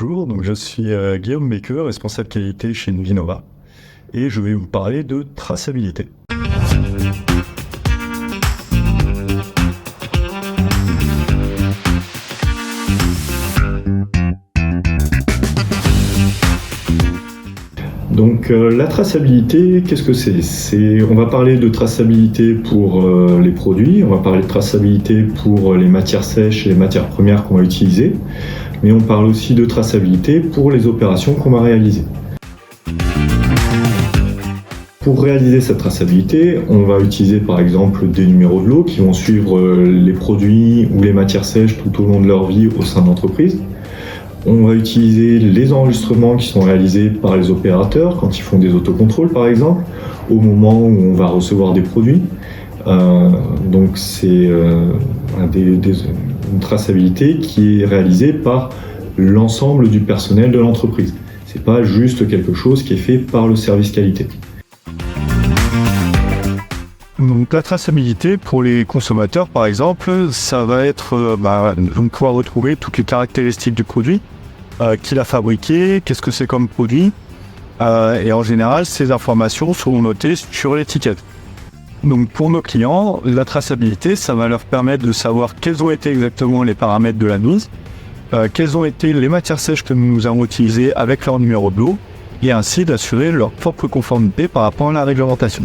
Bonjour, donc je suis Guillaume Baker, responsable qualité chez Nuvinova, et je vais vous parler de traçabilité. Donc la traçabilité, qu'est-ce que c'est? On va parler de traçabilité pour les produits, on va parler de traçabilité pour les matières sèches et les matières premières qu'on va utiliser, mais on parle aussi de traçabilité pour les opérations qu'on va réaliser. Pour réaliser cette traçabilité, on va utiliser par exemple des numéros de lot qui vont suivre les produits ou les matières sèches tout au long de leur vie au sein de l'entreprise. On va utiliser les enregistrements qui sont réalisés par les opérateurs quand ils font des autocontrôles par exemple, au moment où on va recevoir des produits. Donc c'est une traçabilité qui est réalisée par l'ensemble du personnel de l'entreprise. C'est pas juste quelque chose qui est fait par le service qualité. Donc la traçabilité pour les consommateurs par exemple, ça va être donc pouvoir retrouver toutes les caractéristiques du produit, qui l'a fabriqué, qu'est-ce que c'est comme produit, et en général ces informations sont notées sur l'étiquette. Donc pour nos clients, la traçabilité, ça va leur permettre de savoir quels ont été exactement les paramètres de la mise, quelles ont été les matières sèches que nous avons utilisées avec leur numéro de lot, et ainsi d'assurer leur propre conformité par rapport à la réglementation.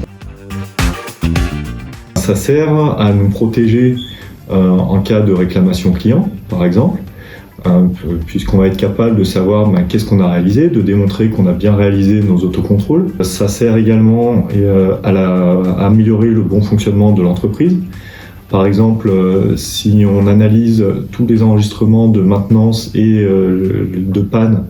Ça sert à nous protéger en cas de réclamation client, par exemple, puisqu'on va être capable de savoir qu'est-ce qu'on a réalisé, de démontrer qu'on a bien réalisé nos autocontrôles. Ça sert également à améliorer le bon fonctionnement de l'entreprise. Par exemple, si on analyse tous les enregistrements de maintenance et de panne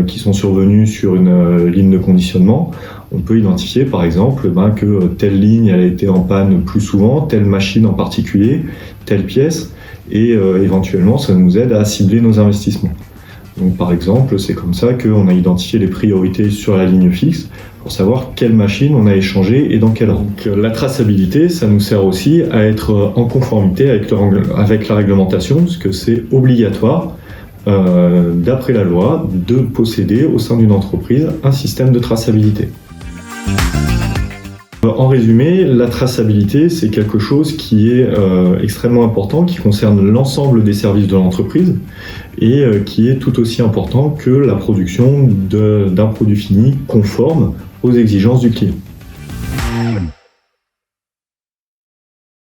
qui sont survenus sur une ligne de conditionnement, on peut identifier par exemple que telle ligne elle a été en panne plus souvent, telle machine en particulier, telle pièce, et éventuellement ça nous aide à cibler nos investissements. Donc par exemple, c'est comme ça qu'on a identifié les priorités sur la ligne fixe pour savoir quelle machine on a échangé et dans quel ordre. Donc la traçabilité, ça nous sert aussi à être en conformité avec la réglementation, parce que c'est obligatoire d'après la loi de posséder au sein d'une entreprise un système de traçabilité. En résumé, la traçabilité, c'est quelque chose qui est extrêmement important, qui concerne l'ensemble des services de l'entreprise et qui est tout aussi important que la production d'un produit fini conforme aux exigences du client.